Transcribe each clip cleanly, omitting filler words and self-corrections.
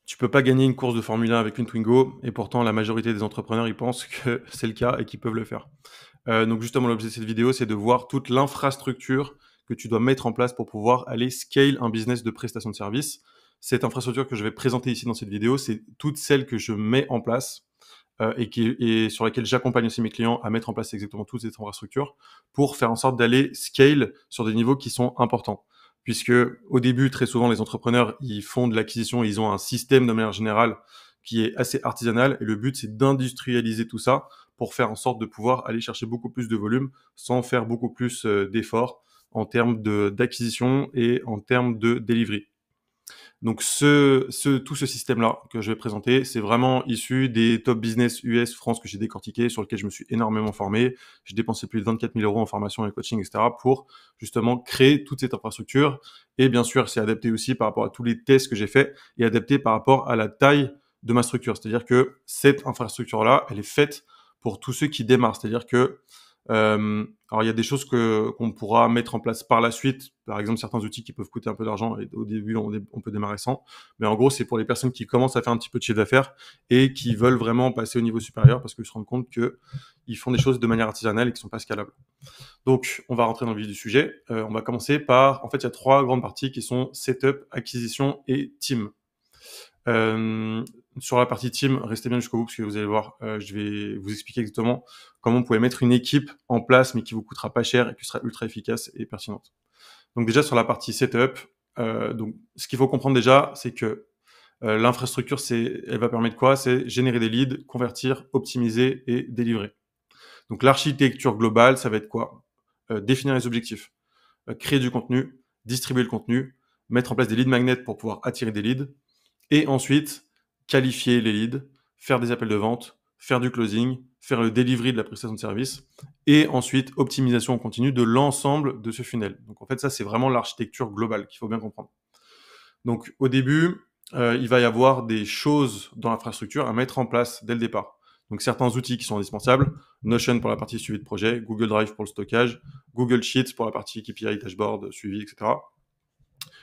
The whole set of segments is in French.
Tu peux pas gagner une course de Formule 1 avec une Twingo, et pourtant la majorité des entrepreneurs, ils pensent que c'est le cas et qu'ils peuvent le faire. Donc justement, l'objet de cette vidéo, c'est de voir toute l'infrastructure que tu dois mettre en place pour pouvoir aller scale un business de prestation de service. Cette infrastructure que je vais présenter ici dans cette vidéo, c'est toutes celles que je mets en place et sur lesquelles j'accompagne aussi mes clients à mettre en place exactement toutes ces infrastructures pour faire en sorte d'aller scale sur des niveaux qui sont importants. Puisque au début, très souvent, les entrepreneurs, ils font de l'acquisition, ils ont un système de manière générale qui est assez artisanal, et le but, c'est d'industrialiser tout ça pour faire en sorte de pouvoir aller chercher beaucoup plus de volume sans faire beaucoup plus d'efforts en termes d'acquisition et en termes de delivery. Donc tout ce système-là que je vais présenter, c'est vraiment issu des top business US France que j'ai décortiqué, sur lequel je me suis énormément formé. J'ai dépensé plus de 24 000 euros en formation et coaching, etc. pour justement créer toute cette infrastructure. Et bien sûr, c'est adapté aussi par rapport à tous les tests que j'ai faits et adapté par rapport à la taille de ma structure. C'est-à-dire que cette infrastructure-là, elle est faite pour tous ceux qui démarrent. C'est-à-dire que alors il y a des choses qu'on pourra mettre en place par la suite, par exemple certains outils qui peuvent coûter un peu d'argent, et au début on peut démarrer sans, mais en gros c'est pour les personnes qui commencent à faire un petit peu de chiffre d'affaires et qui veulent vraiment passer au niveau supérieur parce qu'ils se rendent compte que ils font des choses de manière artisanale et qui sont pas scalables. Donc on va rentrer dans le vif du sujet. On va commencer par, en fait il y a 3 grandes parties qui sont setup, acquisition et team. Sur la partie team, restez bien jusqu'au bout parce que vous allez voir, je vais vous expliquer exactement comment vous pouvez mettre une équipe en place mais qui vous coûtera pas cher et qui sera ultra efficace et pertinente. Donc déjà sur la partie setup, donc ce qu'il faut comprendre déjà, c'est que l'infrastructure, elle va permettre quoi? C'est générer des leads, convertir, optimiser et délivrer. Donc l'architecture globale, ça va être quoi? Définir les objectifs, créer du contenu, distribuer le contenu, mettre en place des lead magnets pour pouvoir attirer des leads, et ensuite qualifier les leads, faire des appels de vente, faire du closing, faire le delivery de la prestation de service, et ensuite optimisation en continu de l'ensemble de ce funnel. Donc en fait, ça, c'est vraiment l'architecture globale qu'il faut bien comprendre. Donc au début, il va y avoir des choses dans l'infrastructure à mettre en place dès le départ. Donc certains outils qui sont indispensables, Notion pour la partie suivi de projet, Google Drive pour le stockage, Google Sheets pour la partie KPI, dashboard, suivi, etc.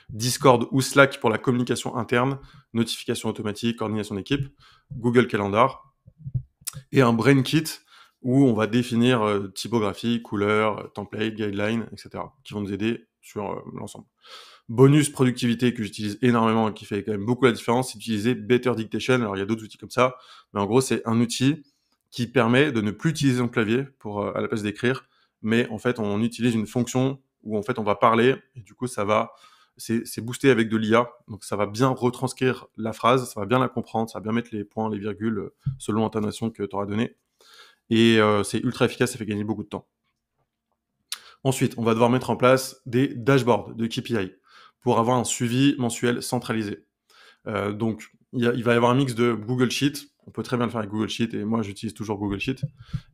Discord ou Slack pour la communication interne, notification automatique, coordination d'équipe, Google Calendar, et un Brain Kit où on va définir typographie, couleur, template, guideline, etc. qui vont nous aider sur l'ensemble. Bonus productivité que j'utilise énormément et qui fait quand même beaucoup la différence, c'est d'utiliser Better Dictation. Alors il y a d'autres outils comme ça, mais en gros c'est un outil qui permet de ne plus utiliser son clavier pour à la place d'écrire, mais en fait on utilise une fonction où en fait on va parler et du coup c'est boosté avec de l'IA, donc ça va bien retranscrire la phrase, ça va bien la comprendre, ça va bien mettre les points, les virgules selon l'intonation que tu auras donnée, et c'est ultra efficace, ça fait gagner beaucoup de temps. Ensuite, on va devoir mettre en place des dashboards de KPI pour avoir un suivi mensuel centralisé. Donc, il va y avoir un mix de Google Sheet. On peut très bien le faire avec Google Sheet, et moi, j'utilise toujours Google Sheet.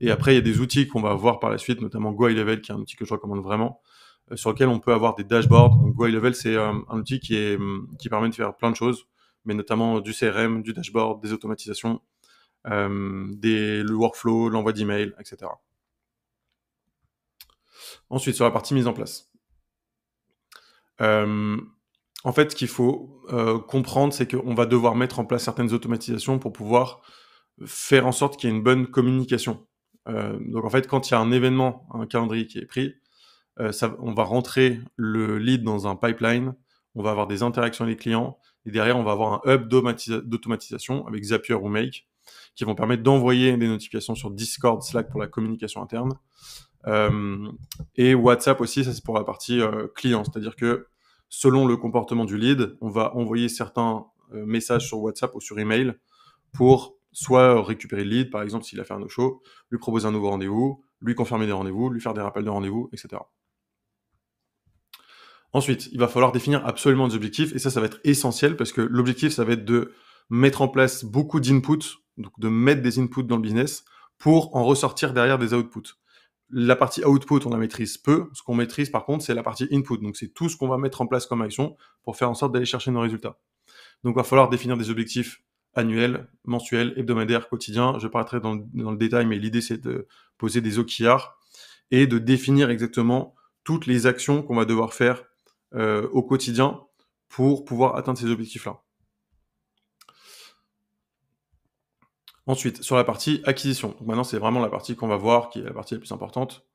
Et après, il y a des outils qu'on va voir par la suite, notamment Go High Level, qui est un outil que je recommande vraiment, sur lequel on peut avoir des dashboards. Donc, Go High Level, c'est un outil qui permet de faire plein de choses, mais notamment du CRM, du dashboard, des automatisations, le workflow, l'envoi d'emails, etc. Ensuite, sur la partie mise en place. En fait, ce qu'il faut comprendre, c'est qu'on va devoir mettre en place certaines automatisations pour pouvoir faire en sorte qu'il y ait une bonne communication. Donc en fait, quand il y a un événement, un calendrier qui est pris, on va rentrer le lead dans un pipeline, on va avoir des interactions avec les clients, et derrière, on va avoir un hub d'automatisation avec Zapier ou Make, qui vont permettre d'envoyer des notifications sur Discord, Slack pour la communication interne, et WhatsApp aussi, ça c'est pour la partie client, c'est-à-dire que selon le comportement du lead, on va envoyer certains messages sur WhatsApp ou sur email pour soit récupérer le lead, par exemple s'il a fait un no-show, lui proposer un nouveau rendez-vous, lui confirmer des rendez-vous, lui faire des rappels de rendez-vous, etc. Ensuite, il va falloir définir absolument des objectifs, et ça va être essentiel parce que l'objectif, ça va être de mettre en place beaucoup d'inputs, donc de mettre des inputs dans le business pour en ressortir derrière des outputs. La partie output, on la maîtrise peu. Ce qu'on maîtrise, par contre, c'est la partie input. Donc, c'est tout ce qu'on va mettre en place comme action pour faire en sorte d'aller chercher nos résultats. Donc, il va falloir définir des objectifs annuels, mensuels, hebdomadaires, quotidiens. Je parlerai dans le détail, mais l'idée, c'est de poser des OKR et de définir exactement toutes les actions qu'on va devoir faire au quotidien pour pouvoir atteindre ces objectifs-là. Ensuite, sur la partie acquisition. Donc maintenant, c'est vraiment la partie qu'on va voir, qui est la partie la plus importante.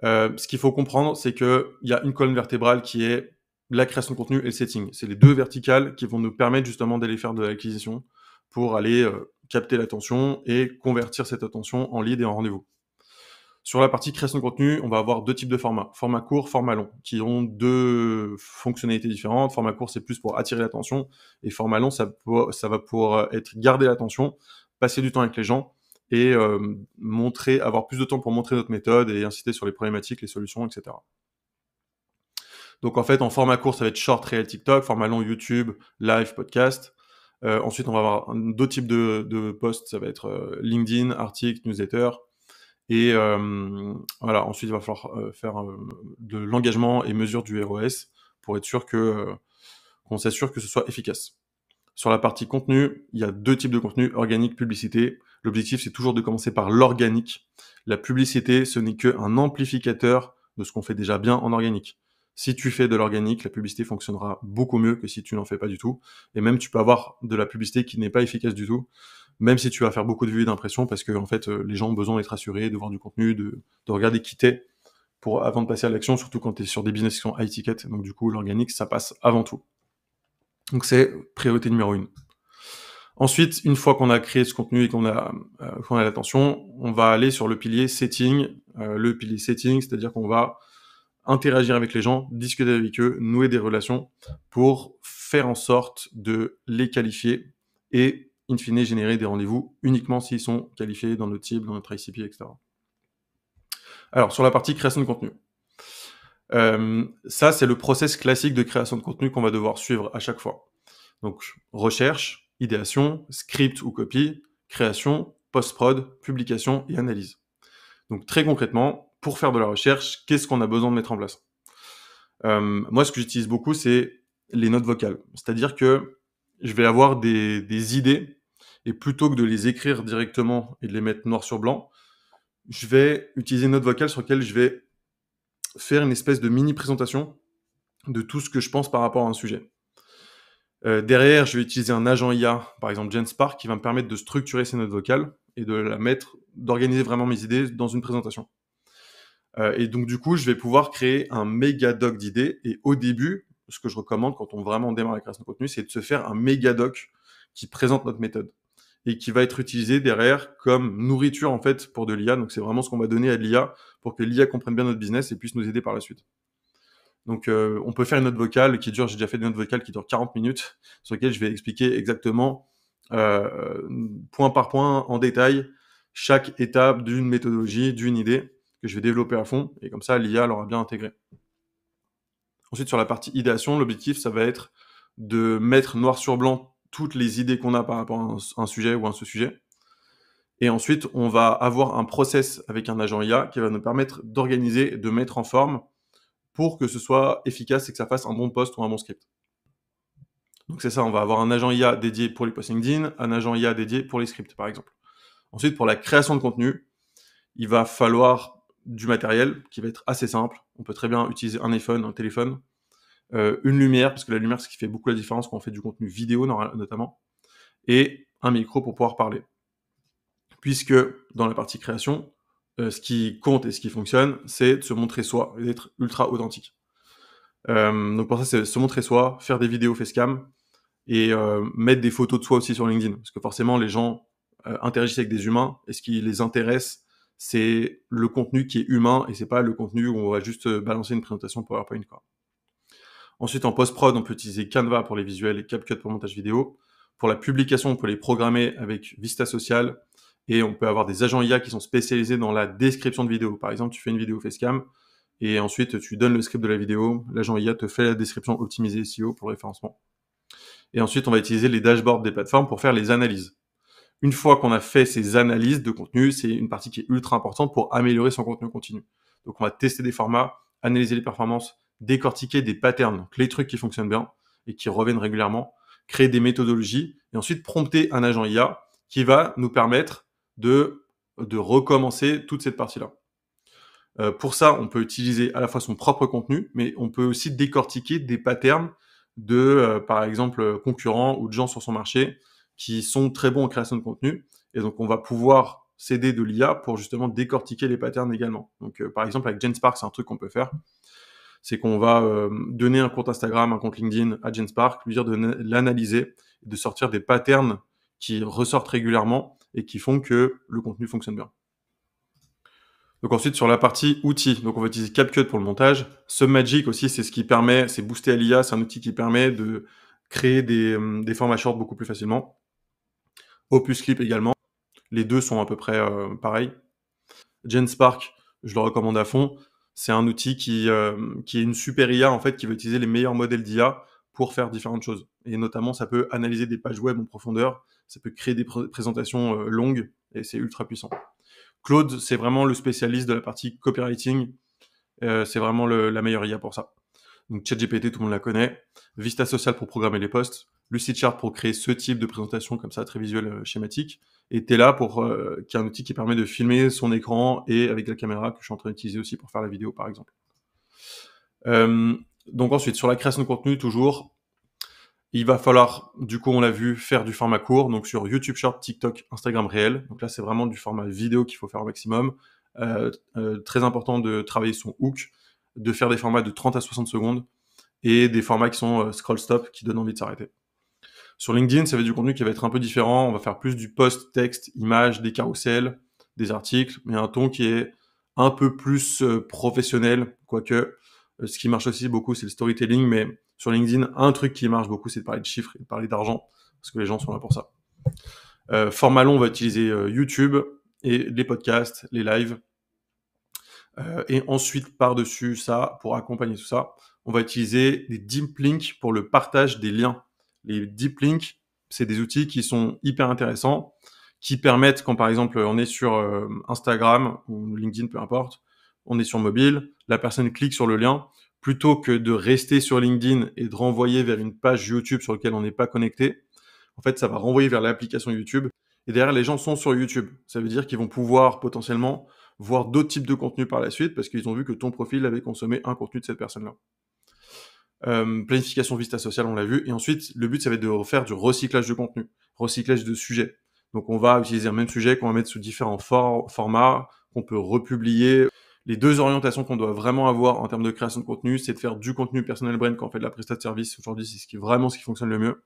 Ce qu'il faut comprendre, c'est qu'il y a une colonne vertébrale qui est la création de contenu et le setting. C'est les deux verticales qui vont nous permettre justement d'aller faire de l'acquisition pour aller capter l'attention et convertir cette attention en lead et en rendez-vous. Sur la partie création de contenu, on va avoir deux types de formats. Format court, format long, qui ont deux fonctionnalités différentes. Format court, c'est plus pour attirer l'attention. Et format long, ça va pour être garder l'attention, passer du temps avec les gens et avoir plus de temps pour montrer notre méthode et inciter sur les problématiques, les solutions, etc. Donc en fait, en format court, ça va être short, réel, TikTok. Format long, YouTube, live, podcast. Ensuite, on va avoir d'autres types de posts. Ça va être LinkedIn, articles, newsletter. Et voilà, ensuite, il va falloir faire de l'engagement et mesure du ROS pour être sûr qu'on s'assure que ce soit efficace. Sur la partie contenu, il y a deux types de contenu, organique, publicité. L'objectif, c'est toujours de commencer par l'organique. La publicité, ce n'est qu'un amplificateur de ce qu'on fait déjà bien en organique. Si tu fais de l'organique, la publicité fonctionnera beaucoup mieux que si tu n'en fais pas du tout. Et même, tu peux avoir de la publicité qui n'est pas efficace du tout, même si tu vas faire beaucoup de vues et d'impressions, parce que en fait, les gens ont besoin d'être rassurés, de voir du contenu, de regarder qui t'es avant de passer à l'action, surtout quand tu es sur des business qui sont high ticket. Donc du coup, l'organique, ça passe avant tout. Donc c'est priorité numéro 1. Ensuite, une fois qu'on a créé ce contenu et qu'on a l'attention, on va aller sur le pilier setting. Le pilier setting, c'est-à-dire qu'on va interagir avec les gens, discuter avec eux, nouer des relations pour faire en sorte de les qualifier et, in fine, générer des rendez-vous uniquement s'ils sont qualifiés dans notre cible, dans notre ICP, etc. Alors, sur la partie création de contenu. Ça, c'est le process classique de création de contenu qu'on va devoir suivre à chaque fois. Donc, recherche, idéation, script ou copie, création, post-prod, publication et analyse. Donc, très concrètement, pour faire de la recherche, qu'est-ce qu'on a besoin de mettre en place ? Moi, ce que j'utilise beaucoup, c'est les notes vocales. C'est-à-dire que je vais avoir des idées et plutôt que de les écrire directement et de les mettre noir sur blanc, je vais utiliser une note vocale sur laquelle je vais faire une espèce de mini-présentation de tout ce que je pense par rapport à un sujet. Derrière, je vais utiliser un agent IA, par exemple GenSpark, qui va me permettre de structurer ces notes vocales et d'organiser vraiment mes idées dans une présentation. Et donc du coup, je vais pouvoir créer un méga doc d'idées. Et au début, ce que je recommande quand on vraiment démarre la création de contenu, c'est de se faire un méga doc qui présente notre méthode et qui va être utilisé derrière comme nourriture en fait pour de l'IA. Donc c'est vraiment ce qu'on va donner à l'IA pour que l'IA comprenne bien notre business et puisse nous aider par la suite. Donc on peut faire une note vocale qui dure, j'ai déjà fait des notes vocales qui durent 40 minutes, sur lesquelles je vais expliquer exactement point par point, en détail, chaque étape d'une méthodologie, d'une idée que je vais développer à fond, et comme ça l'IA l'aura bien intégré. Ensuite, sur la partie idéation, l'objectif, ça va être de mettre noir sur blanc toutes les idées qu'on a par rapport à un sujet ou à un sous-sujet. Et ensuite, on va avoir un process avec un agent IA qui va nous permettre d'organiser, de mettre en forme pour que ce soit efficace et que ça fasse un bon post ou un bon script. Donc c'est ça, on va avoir un agent IA dédié pour les posts LinkedIn, un agent IA dédié pour les scripts, par exemple. Ensuite, pour la création de contenu, il va falloir du matériel qui va être assez simple. On peut très bien utiliser un iPhone, un téléphone, une lumière, parce que la lumière, c'est ce qui fait beaucoup la différence quand on fait du contenu vidéo, notamment, et un micro pour pouvoir parler. Puisque dans la partie création, ce qui compte et ce qui fonctionne, c'est de se montrer soi et d'être ultra authentique. Donc pour ça, c'est se montrer soi, faire des vidéos facecam et mettre des photos de soi aussi sur LinkedIn. Parce que forcément, les gens interagissent avec des humains et ce qui les intéresse, c'est le contenu qui est humain et c'est pas le contenu où on va juste balancer une présentation PowerPoint, quoi. Ensuite, en post-prod, on peut utiliser Canva pour les visuels et CapCut pour le montage vidéo. Pour la publication, on peut les programmer avec Vista Social et on peut avoir des agents IA qui sont spécialisés dans la description de vidéo. Par exemple, tu fais une vidéo facecam et ensuite tu donnes le script de la vidéo, l'agent IA te fait la description optimisée SEO pour le référencement. Et ensuite, on va utiliser les dashboards des plateformes pour faire les analyses. Une fois qu'on a fait ces analyses de contenu, c'est une partie qui est ultra importante pour améliorer son contenu continu. Donc on va tester des formats, analyser les performances, décortiquer des patterns, donc les trucs qui fonctionnent bien et qui reviennent régulièrement, créer des méthodologies et ensuite prompter un agent IA qui va nous permettre de recommencer toute cette partie-là. Pour ça, on peut utiliser à la fois son propre contenu, mais on peut aussi décortiquer des patterns de, par exemple, concurrents ou de gens sur son marché qui sont très bons en création de contenu Et donc, on va pouvoir s'aider de l'IA pour justement décortiquer les patterns également. Donc, par exemple, avec GenSpark, c'est un truc qu'on peut faire. C'est qu'on va donner un compte Instagram, un compte LinkedIn à GenSpark, lui dire de l'analyser, de sortir des patterns qui ressortent régulièrement et qui font que le contenu fonctionne bien. Donc ensuite, sur la partie outils, donc on va utiliser CapCut pour le montage. Submagic aussi, c'est ce qui permet, c'est boosté à l'IA, c'est un outil qui permet de créer des formats short beaucoup plus facilement. Opus Clip également. Les deux sont à peu près pareils. GenSpark, je le recommande à fond. C'est un outil qui est une super IA en fait, qui va utiliser les meilleurs modèles d'IA pour faire différentes choses. Et notamment, ça peut analyser des pages web en profondeur, ça peut créer des présentations longues, et c'est ultra puissant. Claude, c'est vraiment le spécialiste de la partie copywriting. C'est vraiment la meilleure IA pour ça. Donc ChatGPT, tout le monde la connaît. Vista Social pour programmer les posts. Lucidchart pour créer ce type de présentation comme ça, très visuel, schématique. Et Tela qui est un outil qui permet de filmer son écran et avec la caméra que je suis en train d'utiliser aussi pour faire la vidéo, par exemple. Donc ensuite, sur la création de contenu, toujours, il va falloir, du coup, on l'a vu, faire du format court, donc sur YouTube Short, TikTok, Instagram Réel. Donc là, c'est vraiment du format vidéo qu'il faut faire au maximum. Très important de travailler son hook, de faire des formats de 30 à 60 secondes et des formats qui sont scroll stop, qui donnent envie de s'arrêter. Sur LinkedIn, ça va être du contenu qui va être un peu différent. On va faire plus du post, texte, images, des carousels, des articles, mais un ton qui est un peu plus professionnel, quoique ce qui marche aussi beaucoup, c'est le storytelling, mais sur LinkedIn, un truc qui marche beaucoup, c'est de parler de chiffres et de parler d'argent, parce que les gens sont là pour ça. Format long, on va utiliser YouTube et les podcasts, les lives. Et ensuite, par-dessus ça, pour accompagner tout ça, on va utiliser des deep links pour le partage des liens. Les deep links, c'est des outils qui sont hyper intéressants, qui permettent, quand par exemple on est sur Instagram ou LinkedIn, peu importe, on est sur mobile, la personne clique sur le lien, plutôt que de rester sur LinkedIn et de renvoyer vers une page YouTube sur laquelle on n'est pas connecté, en fait, ça va renvoyer vers l'application YouTube. Et derrière, les gens sont sur YouTube. Ça veut dire qu'ils vont pouvoir potentiellement voir d'autres types de contenus par la suite parce qu'ils ont vu que ton profil avait consommé un contenu de cette personne-là. Planification Vista Social, on l'a vu. Et ensuite, le but, ça va être de faire du recyclage de contenu, recyclage de sujets. Donc, on va utiliser un même sujet qu'on va mettre sous différents formats, qu'on peut republier. Les deux orientations qu'on doit vraiment avoir en termes de création de contenu, c'est de faire du contenu personnel brand quand on fait de la prestation de service. Aujourd'hui, c'est vraiment ce qui fonctionne le mieux.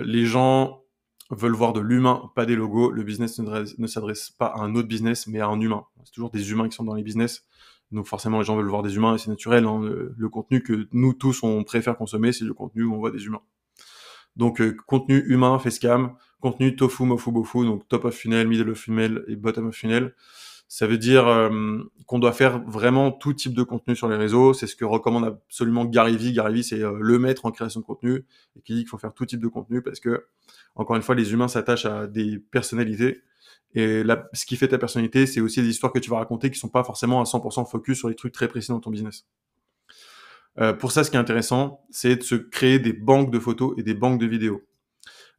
Les gens veulent voir de l'humain, pas des logos. Le business ne s'adresse pas à un autre business, mais à un humain. C'est toujours des humains qui sont dans les business. Donc forcément, les gens veulent voir des humains et c'est naturel. Hein. Le contenu que nous tous, on préfère consommer, c'est le contenu où on voit des humains. Donc contenu humain, facecam, contenu tofu, mofu, bofu, donc top of funnel, middle of funnel et bottom of funnel. Ça veut dire qu'on doit faire vraiment tout type de contenu sur les réseaux. C'est ce que recommande absolument Gary Vee. Gary Vee, c'est le maître en création de contenu et qui dit qu'il faut faire tout type de contenu parce que, encore une fois, les humains s'attachent à des personnalités. Et ce qui fait ta personnalité, c'est aussi des histoires que tu vas raconter qui sont pas forcément à 100% focus sur les trucs très précis dans ton business. Pour ça, ce qui est intéressant, c'est de se créer des banques de photos et des banques de vidéos.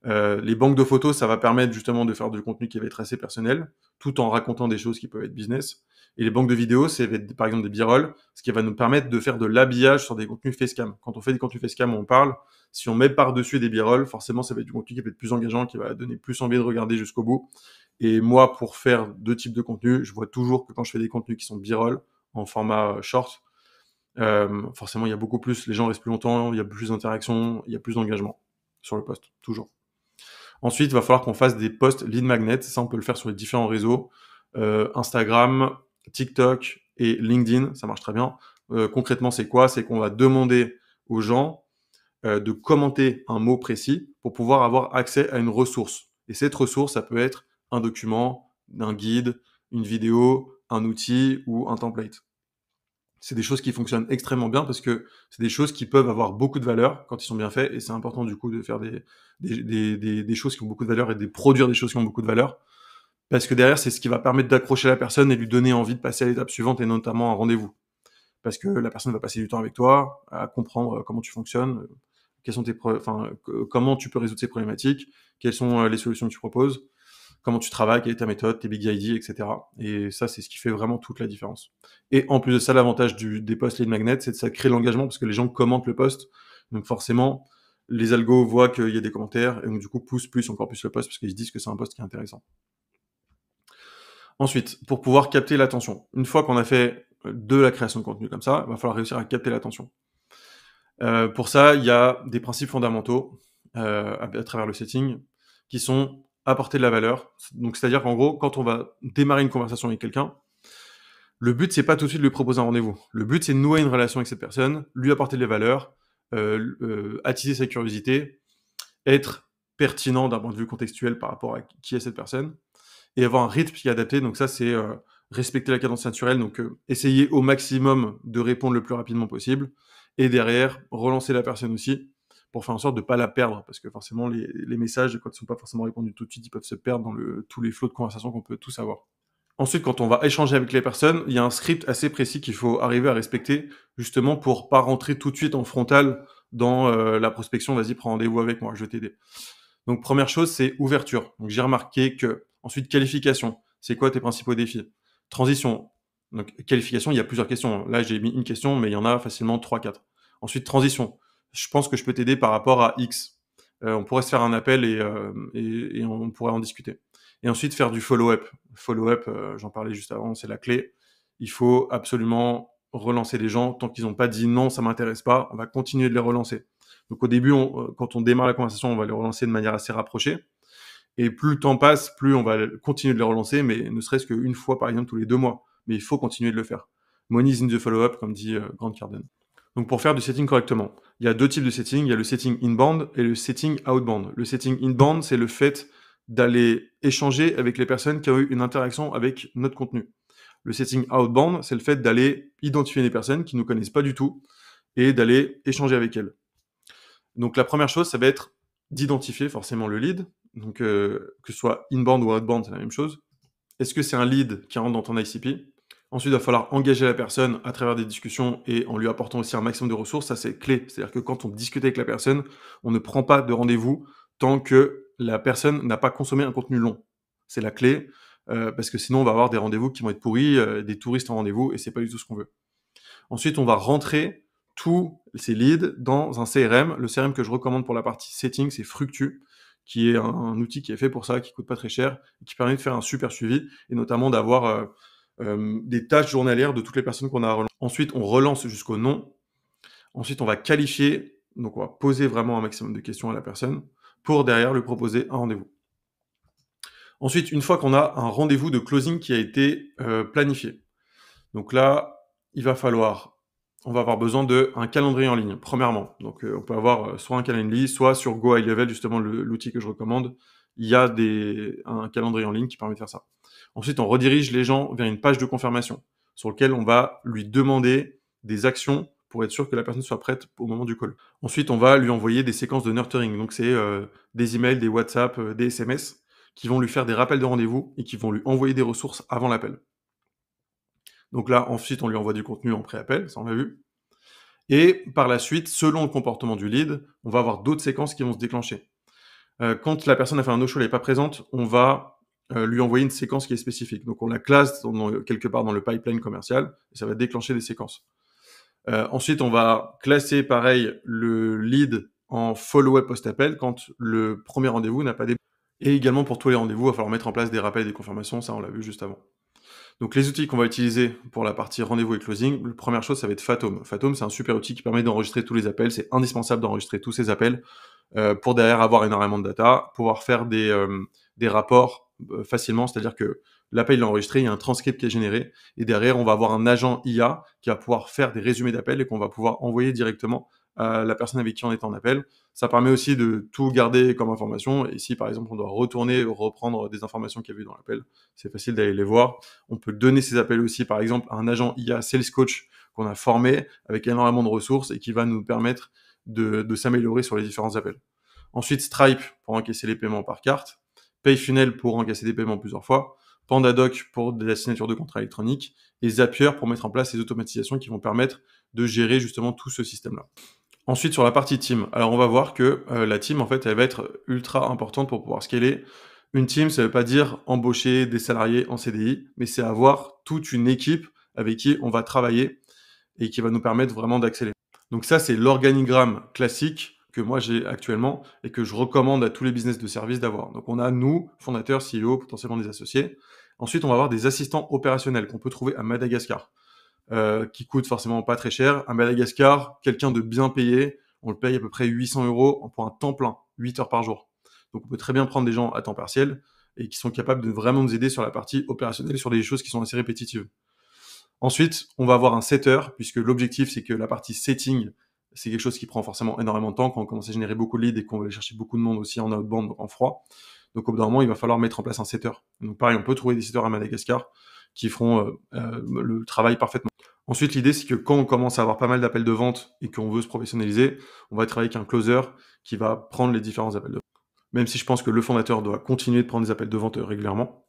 Les banques de photos, ça va permettre justement de faire du contenu qui va être assez personnel, tout en racontant des choses qui peuvent être business. Et les banques de vidéos, c'est par exemple des b-roll, ce qui va nous permettre de faire de l'habillage sur des contenus facecam. Quand on fait des contenus facecam, on parle. Si on met par-dessus des b-roll, forcément, ça va être du contenu qui va être plus engageant, qui va donner plus envie de regarder jusqu'au bout. Et moi, pour faire deux types de contenus, je vois toujours que quand je fais des contenus qui sont b-roll en format short, forcément, il y a beaucoup plus, les gens restent plus longtemps, il y a plus d'interactions, il y a plus d'engagement sur le post, toujours. Ensuite, il va falloir qu'on fasse des posts lead magnet. Ça, on peut le faire sur les différents réseaux. Instagram, TikTok et LinkedIn, ça marche très bien. Concrètement, c'est quoi? C'est qu'on va demander aux gens de commenter un mot précis pour pouvoir avoir accès à une ressource. Et cette ressource, ça peut être un document, un guide, une vidéo, un outil ou un template. C'est des choses qui fonctionnent extrêmement bien parce que c'est des choses qui peuvent avoir beaucoup de valeur quand ils sont bien faits et c'est important du coup de faire des choses qui ont beaucoup de valeur et de produire des choses qui ont beaucoup de valeur parce que derrière c'est ce qui va permettre d'accrocher la personne et lui donner envie de passer à l'étape suivante et notamment un rendez-vous parce que la personne va passer du temps avec toi à comprendre comment tu fonctionnes, quelles sont comment tu peux résoudre ces problématiques, quelles sont les solutions que tu proposes, comment tu travailles, quelle est ta méthode, tes big ID, etc. Et ça, c'est ce qui fait vraiment toute la différence. Et en plus de ça, l'avantage des posts lead magnet, c'est que ça crée l'engagement parce que les gens commentent le post. Donc forcément, les algos voient qu'il y a des commentaires et donc du coup poussent encore plus le post parce qu'ils se disent que c'est un post qui est intéressant. Ensuite, pour pouvoir capter l'attention, une fois qu'on a fait de la création de contenu comme ça, il va falloir réussir à capter l'attention. Pour ça, il y a des principes fondamentaux à travers le setting qui sont apporter de la valeur. Donc, c'est-à-dire qu'en gros, quand on va démarrer une conversation avec quelqu'un, le but, c'est pas tout de suite de lui proposer un rendez-vous. Le but, c'est de nouer une relation avec cette personne, lui apporter des valeurs, attiser sa curiosité, être pertinent d'un point de vue contextuel par rapport à qui est cette personne, et avoir un rythme qui est adapté. Donc ça, c'est respecter la cadence naturelle, donc essayer au maximum de répondre le plus rapidement possible, et derrière, relancer la personne aussi, pour faire en sorte de ne pas la perdre, parce que forcément, les messages, quand ils ne sont pas forcément répondus tout de suite, ils peuvent se perdre dans tous les flots de conversation qu'on peut tous avoir. Ensuite, quand on va échanger avec les personnes, il y a un script assez précis qu'il faut arriver à respecter, justement pour pas rentrer tout de suite en frontal dans la prospection, vas-y, prends rendez-vous avec moi, je vais t'aider. Donc, première chose, c'est ouverture. Donc, j'ai remarqué que, ensuite, qualification. C'est quoi tes principaux défis? Transition. Donc, qualification, il y a plusieurs questions. Là, j'ai mis une question, mais il y en a facilement 3-4. Ensuite, transition. Je pense que je peux t'aider par rapport à X. On pourrait se faire un appel et on pourrait en discuter. Et ensuite, faire du follow-up. Follow-up, j'en parlais juste avant, c'est la clé. Il faut absolument relancer les gens. Tant qu'ils n'ont pas dit non, ça m'intéresse pas, on va continuer de les relancer. Donc au début, quand on démarre la conversation, on va les relancer de manière assez rapprochée. Et plus le temps passe, plus on va continuer de les relancer, mais ne serait-ce qu'une fois, par exemple, tous les 2 mois. Mais il faut continuer de le faire. Money is in the follow-up, comme dit Grant Cardone. Donc pour faire du setting correctement, il y a 2 types de setting. Il y a le setting inbound et le setting outbound. Le setting inbound, c'est le fait d'aller échanger avec les personnes qui ont eu une interaction avec notre contenu. Le setting outbound, c'est le fait d'aller identifier des personnes qui ne nous connaissent pas du tout et d'aller échanger avec elles. Donc la première chose, ça va être d'identifier forcément le lead. Donc que ce soit inbound ou outbound, c'est la même chose. Est-ce que c'est un lead qui rentre dans ton ICP? Ensuite, il va falloir engager la personne à travers des discussions et en lui apportant aussi un maximum de ressources. Ça, c'est clé. C'est-à-dire que quand on discute avec la personne, on ne prend pas de rendez-vous tant que la personne n'a pas consommé un contenu long. C'est la clé, parce que sinon, on va avoir des rendez-vous qui vont être pourris, des touristes en rendez-vous, et c'est pas du tout ce qu'on veut. Ensuite, on va rentrer tous ces leads dans un CRM. Le CRM que je recommande pour la partie setting, c'est Fructu, qui est un outil qui est fait pour ça, qui coûte pas très cher, et qui permet de faire un super suivi, et notamment d'avoir des tâches journalières de toutes les personnes qu'on a à relancer. Ensuite, on relance jusqu'au nom. Ensuite, on va qualifier, donc on va poser vraiment un maximum de questions à la personne pour derrière lui proposer un rendez-vous. Ensuite, une fois qu'on a un rendez-vous de closing qui a été planifié, donc là, on va avoir besoin d'un calendrier en ligne, premièrement. Donc, on peut avoir soit un calendrier, soit sur Go High Level, justement, l'outil que je recommande, il y a un calendrier en ligne qui permet de faire ça. Ensuite, on redirige les gens vers une page de confirmation sur laquelle on va lui demander des actions pour être sûr que la personne soit prête au moment du call. Ensuite, on va lui envoyer des séquences de nurturing. Donc, c'est des emails, des WhatsApp, des SMS qui vont lui faire des rappels de rendez-vous et qui vont lui envoyer des ressources avant l'appel. Donc là, ensuite, on lui envoie du contenu en pré-appel, ça on l'a vu. Et par la suite, selon le comportement du lead, on va avoir d'autres séquences qui vont se déclencher. Quand la personne a fait un no-show, elle n'est pas présente, on va lui envoyer une séquence qui est spécifique. Donc on la classe quelque part dans le pipeline commercial, et ça va déclencher des séquences. Ensuite, on va classer pareil le lead en follow-up post-appel quand le premier rendez-vous n'a pas débuté. Et également pour tous les rendez-vous, il va falloir mettre en place des rappels et des confirmations, ça on l'a vu juste avant. Donc les outils qu'on va utiliser pour la partie rendez-vous et closing, la première chose, ça va être Fathom. Fathom, c'est un super outil qui permet d'enregistrer tous les appels. C'est indispensable d'enregistrer tous ces appels pour derrière avoir énormément de data, pouvoir faire des rapports facilement, c'est-à-dire que l'appel est enregistré, il y a un transcript qui est généré, et derrière, on va avoir un agent IA qui va pouvoir faire des résumés d'appels et qu'on va pouvoir envoyer directement à la personne avec qui on est en appel. Ça permet aussi de tout garder comme information, et si par exemple on doit retourner ou reprendre des informations qu'il y a eu dans l'appel, c'est facile d'aller les voir. On peut donner ces appels aussi, par exemple, à un agent IA Sales Coach qu'on a formé avec énormément de ressources et qui va nous permettre de s'améliorer sur les différents appels. Ensuite, Stripe pour encaisser les paiements par carte, Payfunnel pour encaisser des paiements plusieurs fois, PandaDoc pour de la signature de contrats électroniques et Zapier pour mettre en place les automatisations qui vont permettre de gérer justement tout ce système-là. Ensuite, sur la partie team, alors on va voir que la team, en fait, elle va être ultra importante pour pouvoir scaler. Une team, ça ne veut pas dire embaucher des salariés en CDI, mais c'est avoir toute une équipe avec qui on va travailler et qui va nous permettre vraiment d'accélérer. Donc ça, c'est l'organigramme classique que moi j'ai actuellement et que je recommande à tous les business de service d'avoir. Donc on a nous, fondateurs, CEO, potentiellement des associés. Ensuite, on va avoir des assistants opérationnels qu'on peut trouver à Madagascar, qui coûtent forcément pas très cher. À Madagascar, quelqu'un de bien payé, on le paye à peu près 800 € pour un temps plein, 8 heures par jour. Donc on peut très bien prendre des gens à temps partiel et qui sont capables de vraiment nous aider sur la partie opérationnelle, sur des choses qui sont assez répétitives. Ensuite, on va avoir un setter, puisque l'objectif, c'est que la partie setting, c'est quelque chose qui prend forcément énormément de temps quand on commence à générer beaucoup de leads et qu'on va aller chercher beaucoup de monde aussi en outbound, en froid. Donc, au bout d'un moment, il va falloir mettre en place un setter. Donc, pareil, on peut trouver des setters à Madagascar qui feront le travail parfaitement. Ensuite, l'idée, c'est que quand on commence à avoir pas mal d'appels de vente et qu'on veut se professionnaliser, on va travailler avec un closer qui va prendre les différents appels de vente. Même si je pense que le fondateur doit continuer de prendre des appels de vente régulièrement.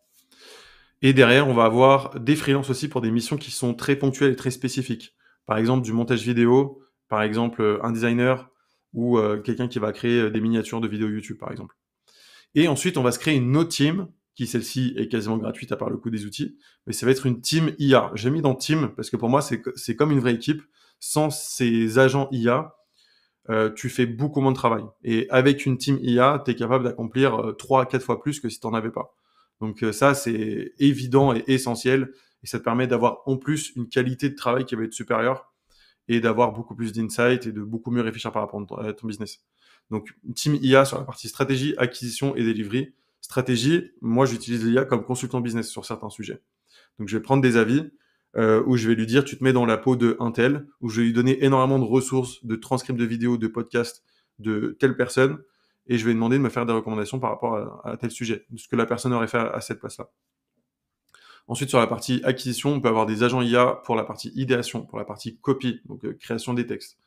Et derrière, on va avoir des freelances aussi pour des missions qui sont très ponctuelles et très spécifiques. Par exemple, du montage vidéo, par exemple, un designer ou quelqu'un qui va créer des miniatures de vidéos YouTube, par exemple. Et ensuite, on va se créer une autre team, qui celle-ci est quasiment gratuite à part le coût des outils, mais ça va être une team IA. J'ai mis dans team parce que pour moi, c'est comme une vraie équipe. Sans ces agents IA, tu fais beaucoup moins de travail. Et avec une team IA, tu es capable d'accomplir 3 à 4 fois plus que si tu n'en avais pas. Donc ça, c'est évident et essentiel. Et ça te permet d'avoir en plus une qualité de travail qui va être supérieure et d'avoir beaucoup plus d'insight et de beaucoup mieux réfléchir par rapport à ton business. Donc, team IA sur la partie stratégie, acquisition et delivery. Stratégie, moi, j'utilise l'IA comme consultant business sur certains sujets. Donc, je vais prendre des avis où je vais lui dire, tu te mets dans la peau de un tel, où je vais lui donner énormément de ressources, de transcripts de vidéos, de podcasts de telle personne, et je vais lui demander de me faire des recommandations par rapport à tel sujet, de ce que la personne aurait fait à cette place-là. Ensuite, sur la partie acquisition, on peut avoir des agents IA pour la partie idéation, pour la partie copie, donc création des textes.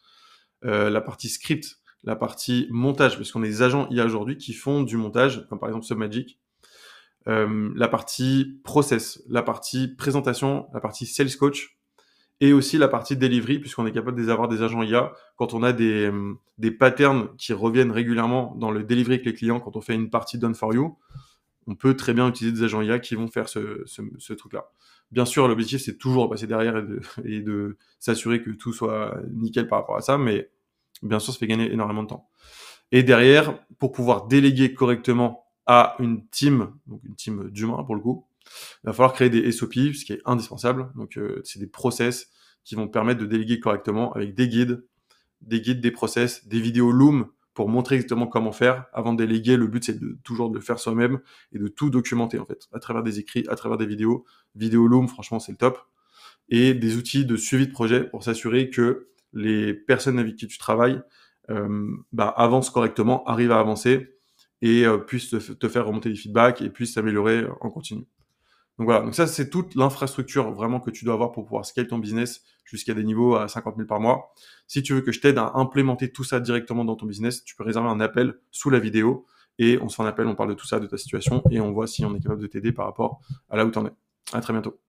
La partie script, la partie montage, parce qu'on a des agents IA aujourd'hui qui font du montage, comme par exemple Submagic. La partie process, la partie présentation, la partie sales coach, et aussi la partie delivery, puisqu'on est capable d'avoir des agents IA quand on a des patterns qui reviennent régulièrement dans le delivery avec les clients, quand on fait une partie done for you. On peut très bien utiliser des agents IA qui vont faire ce truc-là. Bien sûr, l'objectif, c'est toujours de passer derrière et de s'assurer que tout soit nickel par rapport à ça, mais bien sûr, ça fait gagner énormément de temps. Et derrière, pour pouvoir déléguer correctement à une team, donc une team d'humains pour le coup, il va falloir créer des SOP, ce qui est indispensable. Donc, c'est des process qui vont permettre de déléguer correctement avec des guides, des process, des vidéos Loom pour montrer exactement comment faire. Avant de déléguer, le but, c'est toujours de le faire soi-même et de tout documenter, en fait, à travers des écrits, à travers des vidéos. Vidéo Loom, franchement, c'est le top. Et des outils de suivi de projet pour s'assurer que les personnes avec qui tu travailles avancent correctement, arrivent à avancer et puissent te faire remonter des feedbacks et puissent s'améliorer en continu. Donc voilà, donc ça c'est toute l'infrastructure vraiment que tu dois avoir pour pouvoir scale ton business jusqu'à des niveaux à 50 000 par mois. Si tu veux que je t'aide à implémenter tout ça directement dans ton business, tu peux réserver un appel sous la vidéo et on se fait un appel, on parle de tout ça, de ta situation et on voit si on est capable de t'aider par rapport à là où tu en es. À très bientôt.